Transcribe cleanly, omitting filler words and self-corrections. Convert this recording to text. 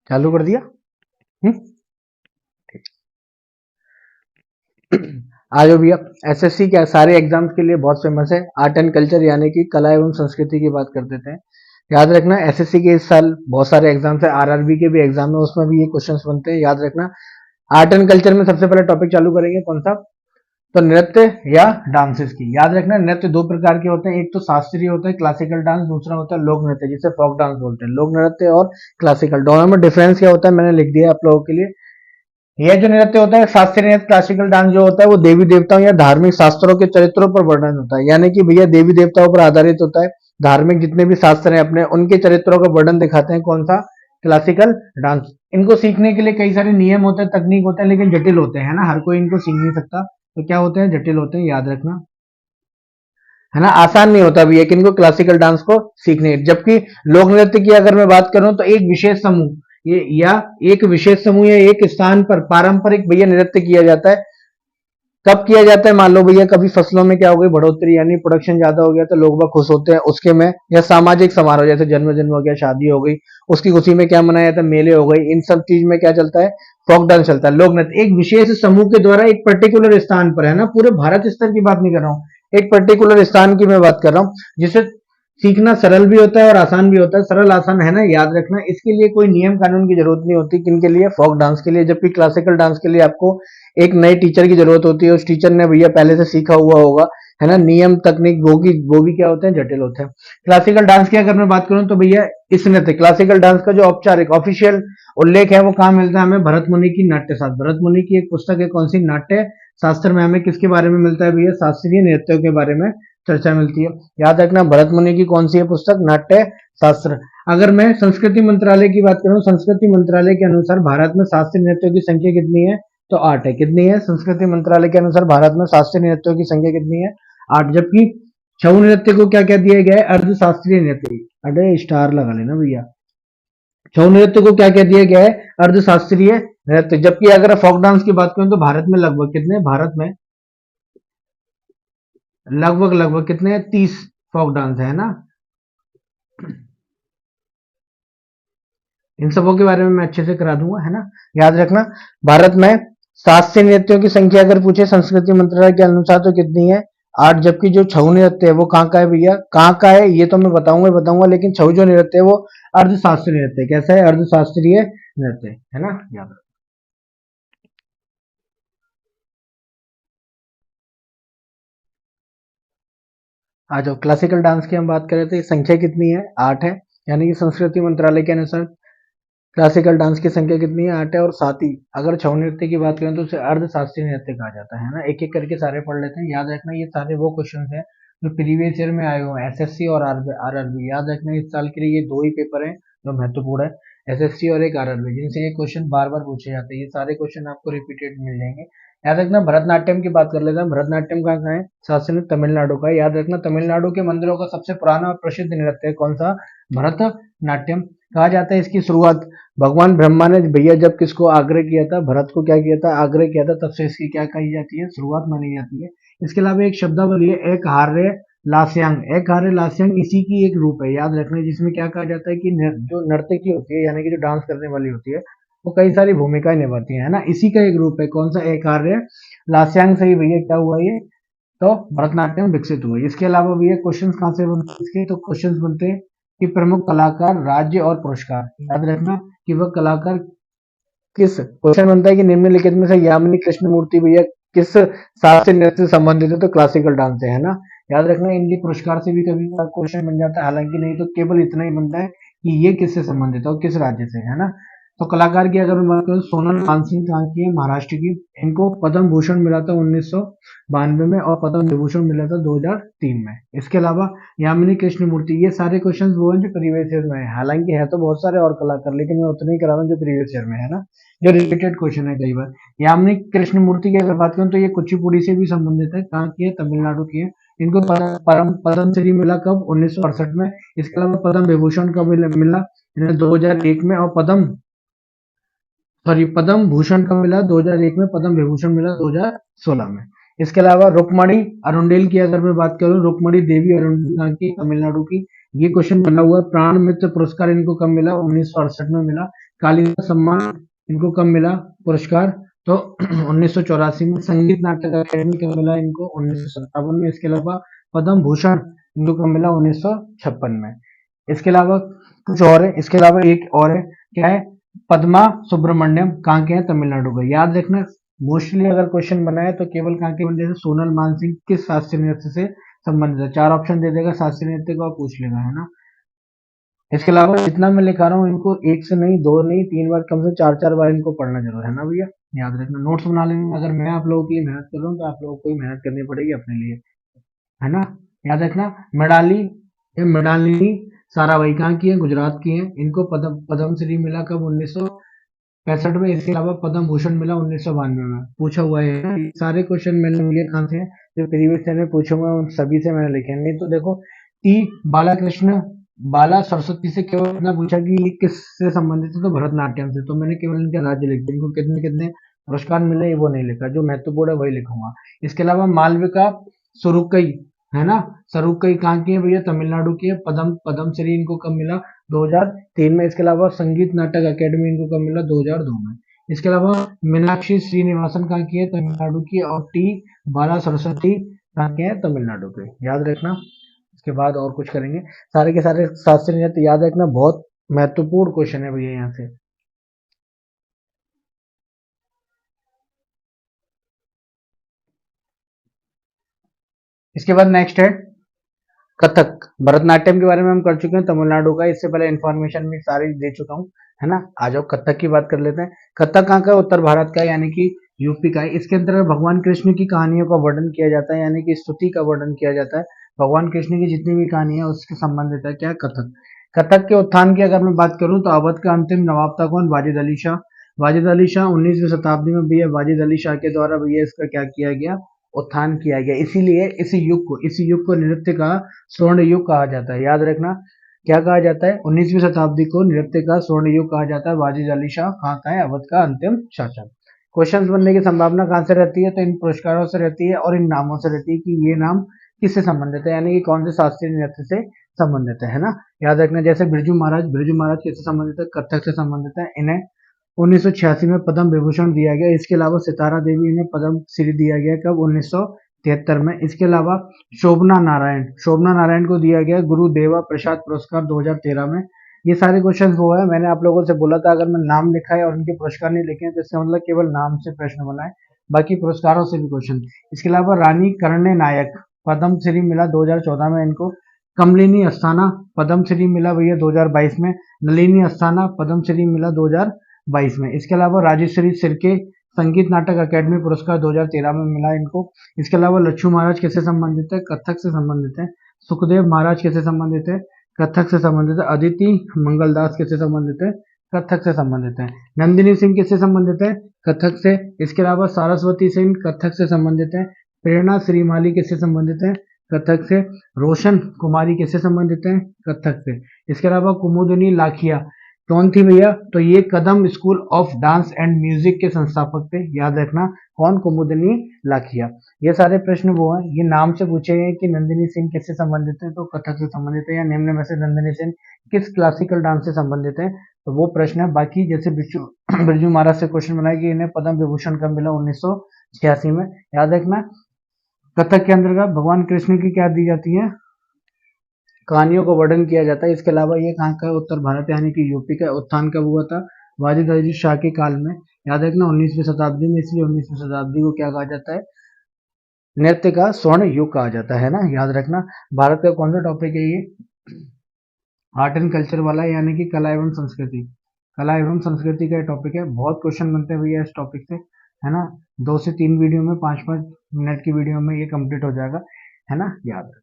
चालू कर दिया। हम्म। आ जाओ भैया। एसएससी क्या सारे एग्जाम्स के लिए बहुत फेमस है। आर्ट एंड कल्चर यानी कि कला एवं संस्कृति की बात कर देते हैं। याद रखना एसएससी के इस साल बहुत सारे एग्जाम्स है, आरआरबी के भी एग्जाम है, उसमें भी ये क्वेश्चंस बनते हैं, याद रखना। आर्ट एंड कल्चर में सबसे पहले टॉपिक चालू करेंगे कौन सा? तो नृत्य या डांसेस की। याद रखना नृत्य दो प्रकार के होते हैं, एक तो शास्त्रीय होता है क्लासिकल डांस, दूसरा होता है लोक नृत्य जिसे फोक डांस बोलते हैं। लोक नृत्य और क्लासिकल दोनों में डिफरेंस क्या होता है मैंने लिख दिया आप लोगों के लिए। यह जो नृत्य होता है शास्त्रीय नृत्य क्लासिकल डांस जो होता है वो देवी देवताओं या धार्मिक शास्त्रों के चरित्रों पर वर्णन होता है, यानी कि भैया देवी देवताओं पर आधारित होता है। धार्मिक जितने भी शास्त्र हैं अपने उनके चरित्रों का वर्णन दिखाते हैं कौन सा? Classical dance. इनको सीखने के लिए कई सारे नियम होते हैं, तकनीक होते हैं, लेकिन जटिल होते हैं, है ना, हर कोई इनको सीख नहीं सकता। तो क्या होते हैं? जटिल होते हैं, याद रखना, है ना। आसान नहीं होता भी है कि इनको क्लासिकल डांस को सीखने। जबकि लोक नृत्य की अगर मैं बात करूं तो एक विशेष समूह ये या एक विशेष समूह या एक स्थान पर पारंपरिक भैया नृत्य किया जाता है। कब किया जाता है? मान लो भैया कभी फसलों में क्या हो गई बढ़ोतरी यानी प्रोडक्शन ज्यादा हो गया तो लोग बाग खुश होते हैं उसके में, या सामाजिक समारोह जैसे जन्म हो गया, शादी हो गई, उसकी खुशी में क्या मनाया जाता है? मेले हो गई। इन सब चीज में क्या चलता है? फोक डांस चलता है। लोक नृत्य एक विशेष समूह के द्वारा एक पर्टिकुलर स्थान पर, है ना, पूरे भारत स्तर की बात नहीं कर रहा हूँ, एक पर्टिकुलर स्थान की मैं बात कर रहा हूँ, जिसे सीखना सरल भी होता है और आसान भी होता है। सरल आसान है ना, याद रखना। इसके लिए कोई नियम कानून की जरूरत नहीं होती, किन के लिए? फोक डांस के लिए। जबकि क्लासिकल डांस के लिए आपको एक नए टीचर की जरूरत होती है, उस टीचर ने भैया पहले से सीखा हुआ होगा, है ना। नियम तकनीक वो भी क्या होते हैं? जटिल होते हैं। क्लासिकल डांस की अगर मैं बात करूं तो भैया इस नृत्य क्लासिकल डांस का जो औपचारिक ऑफिशियल उल्लेख है वो कहाँ मिलता है हमें? भरत मुनि की नाट्य शास्त्र। भरत मुनि की एक पुस्तक है, कौन सी? नाट्य शास्त्र में हमें किसके बारे में मिलता है भैया? शास्त्रीय नृत्यों के बारे में चर्चा मिलती है। याद रखना भरत मुनि की कौन सी है पुस्तक? नाट्य शास्त्र। अगर मैं संस्कृति मंत्रालय की बात करूं, संस्कृति मंत्रालय के अनुसार भारत में शास्त्रीय नृत्यों की संख्या कितनी है? तो 8 है। कितनी है? संस्कृति मंत्रालय के अनुसार भारत में शास्त्रीय नृत्यों की संख्या कितनी है? 8। जबकि छऊ नृत्य को क्या कह दिया गया है? अर्ध शास्त्रीय नृत्य। अरे स्टार लगा लेना भैया। छऊ नृत्य को क्या कह दिया गया है? अर्ध शास्त्रीय नृत्य। जबकि अगर फोक डांस की बात करें तो भारत में लगभग कितने? भारत में लगभग लगभग कितने? 30 फोक डांस है ना। इन सबों के बारे में मैं अच्छे से करा दूंगा, है ना। याद रखना भारत में शास्त्रीय नृत्यों की संख्या अगर पूछे संस्कृति मंत्रालय के अनुसार तो कितनी है? 8। जबकि जो छऊ नृत्य है वो कहाँ का है भैया? कहाँ का है ये तो मैं बताऊंगा ही बताऊंगा, लेकिन छऊ जो नृत्य है वो अर्धशास्त्रीय नृत्य है। कैसा है? अर्धशास्त्रीय नृत्य है ना, याद रखना। आ जाओ क्लासिकल डांस की हम बात करें तो ये संख्या कितनी है? 8 है। यानी कि संस्कृति मंत्रालय के अनुसार क्लासिकल डांस की संख्या कितनी है? 8 है। और साथ ही अगर छऊ नृत्य की बात करें तो उसे अर्ध शास्त्रीय नृत्य कहा जाता है ना। एक एक करके सारे पढ़ लेते हैं। याद रखना ये सारे वो क्वेश्चन हैं जो प्रीवियस ईयर में आए हुए हैं, एसएससी और आरआरबी। याद रखना इस साल के लिए ये दो ही पेपर हैं जो महत्वपूर्ण है, एसएससी और एक आरआरबी, जिनसे ये क्वेश्चन बार बार पूछे जाते हैं। ये सारे क्वेश्चन आपको रिपीटेड मिल जाएंगे। याद रखना भरतनाट्यम की बात कर लेते हैं। भरतनाट्यम कहाँ का है? शास्त्र में तमिलनाडु का है। याद रखना तमिलनाडु के मंदिरों का सबसे पुराना और प्रसिद्ध नृत्य है कौन सा? भरतनाट्यम। कहा जाता है इसकी शुरुआत भगवान ब्रह्मा ने भैया जब किसको आग्रह किया था? भरत को क्या किया था? आग्रह किया था। तब से इसकी क्या कही जाती है? शुरुआत मानी जाती है। इसके अलावा एक शब्दावली है एक हार्य लास्यांग। एक हार्य लास्यांग इसी की एक रूप है, याद रखना, जिसमें क्या कहा जाता है कि जो नर्तकी होती है यानी कि जो डांस करने वाली होती है वो कई सारी भूमिकाएं निभाती है ना। इसी का एक रूप है कौन सा? एक हार्य लास्यांग से ही भैया क्या हुआ ये? तो भरतनाट्यम विकसित हुआ। इसके अलावा भैया क्वेश्चन कहाँ से बनते हैं इसके? तो क्वेश्चन बनते हैं कि प्रमुख कलाकार, राज्य और पुरस्कार। याद रखना कि वह कलाकार किस, क्वेश्चन बनता है कि निम्नलिखित में से यामिनी कृष्णमूर्ति भैया किस शास्त्रीय नृत्य से संबंधित है? तो क्लासिकल डांस से, है ना। याद रखना इनके पुरस्कार से भी कभी क्वेश्चन बन जाता है, हालांकि नहीं तो केवल इतना ही बनता है कि ये किससे संबंधित है और किस राज्य से, है ना। तो कलाकार की अगर मैं बात करूं, सोनल मानसिंह कहाँ की है? महाराष्ट्र की। इनको पद्म भूषण मिला था 1992 में और पद्म विभूषण मिला था 2003 में। इसके अलावा यामिनी कृष्णमूर्ति। ये सारे क्वेश्चन वो हैं जो प्रीवियस ईयर में है, हालांकि है तो बहुत सारे और कलाकार, लेकिन मैं उतने ही करा रहा हूँ जो प्रीवियस ईयर में है ना, जो रिपीटेड क्वेश्चन है कई बार। यामिनी कृष्णमूर्ति की अगर बात करूं तो ये कुचिपुड़ी से भी संबंधित है। कहाँ की है? तमिलनाडु की है। इनको पद्मश्री मिला कब? 1968 में। इसके अलावा पद्म विभूषण कब मिला? इन्हें 2001 में। और पद्म भूषण कब मिला? 2001 में। पद्म विभूषण मिला 2016 में। इसके अलावा रुक्मणी अरुंडेल की अगर मैं बात करूं, रुक्मणी देवी अरुंडेल की, तमिलनाडु की, ये क्वेश्चन बना हुआ है। प्राण मित्र पुरस्कार इनको कब मिला? 1968 में मिला। कालिदास सम्मान इनको कब मिला पुरस्कार? तो 1984 में। संगीत नाटक अकेडमी कब मिला इनको? 1957 में। इसके अलावा पद्म भूषण इनको कब मिला? 1956 में। इसके अलावा कुछ और है, इसके अलावा एक और है, क्या है? पद्मा सुब्रमण्यम कहाँ के हैं? तमिलनाडु का। याद रखना, मोस्टली अगर क्वेश्चन बना है तो केवल कहाँ के बन, जैसे सोनल मानसिंह किस शास्त्रीय नृत्य से संबंधित है? 4 ऑप्शन दे देगा शास्त्रीय नृत्य का और पूछ लेगा, है ना। इसके अलावा जितना मैं लिखा रहा हूँ इनको एक से नहीं, दो नहीं, 3 बार, कम से 4-4 बार इनको पढ़ना जरूर है ना भैया। याद रखना, नोट्स बना लेंगे। अगर मैं आप लोगों के लिए मेहनत कर रहा हूँ तो आप लोगों को ही मेहनत करनी पड़ेगी अपने लिए, है ना। याद रखना, मृणाली या मृणालिनी साराभाई कहाँ की है? गुजरात की है। इनको पद्म पद्म श्री मिला कब? 1965 में। इसके अलावा पद्म भूषण मिला 1992 में। पूछा हुआ है, ये सारे क्वेश्चन मैंने लिए कहाँ से हैं? जो प्रीवियस ईयर में पूछे हुए हैं उन सभी से मैंने लिखे हैं। नहीं तो देखो, टी बालाकृष्ण बाला सरस्वती से केवल इतना पूछा कि ये किससे संबंधित है, तो भरतनाट्यम से। तो मैंने केवल इनके राज्य लिख दिए, इनको कितने कितने पुरस्कार मिले वो नहीं लिखा, जो महत्वपूर्ण है वही लिखूंगा। इसके अलावा मालविका सुरुकई, है ना, सरुकई कहाँ की है भैया? तमिलनाडु की है। पद्म पद्म श्री इनको कब मिला? 2003 में। इसके अलावा संगीत नाटक अकेडमी इनको कब मिला? 2002 में। इसके अलावा मीनाक्षी श्रीनिवासन कहाँ की है? तमिलनाडु की। और टी बाला सरस्वती कहाँ के हैं? तमिलनाडु के। याद रखना। इसके बाद और कुछ करेंगे। सारे के सारे शास्त्रीय नृत्य याद रखना, बहुत महत्वपूर्ण क्वेश्चन है भैया यहाँ से। इसके बाद नेक्स्ट है कथक। भरतनाट्यम के बारे में हम कर चुके हैं, तमिलनाडु का। इससे पहले इन्फॉर्मेशन भी सारी दे चुका हूँ, है ना। आ जाओ कथक की बात कर लेते हैं। कथक कहाँ का है? उत्तर भारत का है, यानी कि यूपी का है। इसके अंतर्गत भगवान कृष्ण की कहानियों का वर्णन किया जाता है, यानी कि स्तुति का वर्णन किया जाता है। भगवान कृष्ण की जितनी भी कहानी है उसके संबंधित है, क्या है? कथक। कथक के उत्थान की अगर मैं बात करूं तो अवध का अंतिम नवाब था कौन? वाजिद अली शाह। वाजिद अली शाह 19वीं शताब्दी में भैया वाजिद अली शाह के द्वारा भैया इसका क्या किया गया? उत्थान किया गया। इसीलिए इसी युग को नृत्य का स्वर्ण युग कहा जाता है। याद रखना, क्या कहा जाता है? 19वीं शताब्दी को नृत्य का स्वर्ण युग कहा जाता है। वाजिद अली शाह कहाँ का है? अवध का अंतिम शासक। क्वेश्चंस बनने की संभावना कहाँ से रहती है? तो इन पुरस्कारों से रहती है और इन नामों से रहती है कि ये नाम किससे संबंधित है, यानी कि कौन से शास्त्रीय नृत्य से संबंधित है ना। याद रखना, जैसे बिरजू महाराज किससे संबंधित है? कथक से संबंधित है। इन्हें 1986 में पद्म विभूषण दिया गया। इसके अलावा सितारा देवी इन्हें पद्म श्री दिया गया कब? 1973 में। इसके अलावा शोभना नारायण को दिया गया गुरुदेवा प्रसाद पुरस्कार 2013 में। ये सारे क्वेश्चन वो है, मैंने आप लोगों से बोला था अगर मैं नाम लिखा है और उनके पुरस्कार नहीं लिखे हैं तो इसका मतलब केवल नाम से प्रश्न बना है, बाकी पुरस्कारों से भी क्वेश्चन। इसके अलावा रानी कर्णे नायक पद्म श्री मिला 2014 में इनको। कमलिनी अस्थाना पद्म श्री मिला भैया 2022 में। नलिनी अस्थाना पद्म श्री मिला 2022 में। इसके अलावा राजेश्वरी सिरके संगीत नाटक अकेडमी पुरस्कार 2013 में मिला इनको। इसके अलावा लच्छू महाराज किससे संबंधित है? कथक से संबंधित है। सुखदेव महाराज किससे संबंधित है? कथक से संबंधित है। अदिति मंगलदास किससे संबंधित है? कथक से संबंधित है। नंदिनी सिंह किससे संबंधित है? कथक से। इसके अलावा सरस्वती सिंह कथक से संबंधित है। प्रेरणा श्रीमाली किससे संबंधित है? कथक से। रोशन कुमारी किससे संबंधित है? कथक से। इसके अलावा कुमुदिनी लाखिया कौन थी भैया? तो ये Kadam school of dance and music के संस्थापक थे। याद रखना, कौन? कुमुदिनी लाखिया। ये सारे प्रश्न वो हैं, ये नाम से पूछे गए कि नंदिनी सिंह किससे संबंधित है? तो कथक से संबंधित है। या निम्न में से नंदिनी सिंह किस क्लासिकल डांस से संबंधित है? तो वो प्रश्न है। बाकी जैसे बिरजू बिरजू महाराज से क्वेश्चन बनाया कि इन्हें पद्म विभूषण कब मिला? 1986 में। याद रखना, कथक के अंतर्गत भगवान कृष्ण की क्या दी जाती है? कहानियों को वर्णन किया जाता है। इसके अलावा ये कहाँ का है? उत्तर भारत, यानी कि यूपी का। उत्थान कब हुआ था? वाजिद अली शाह के काल में। याद रखना, 19वीं शताब्दी में। इसलिए 19वीं शताब्दी को क्या कहा जाता है? नृत्य का स्वर्ण युग कहा जाता है ना। याद रखना, भारत का कौन सा टॉपिक है ये? आर्ट एंड कल्चर वाला है, यानी कि कला एवं संस्कृति। कला एवं संस्कृति का टॉपिक है। बहुत क्वेश्चन बनते हैं भैया इस टॉपिक से, है ना। 2 से 3 वीडियो में, 5-5 मिनट की वीडियो में ये कंप्लीट हो जाएगा, है ना। याद रखना।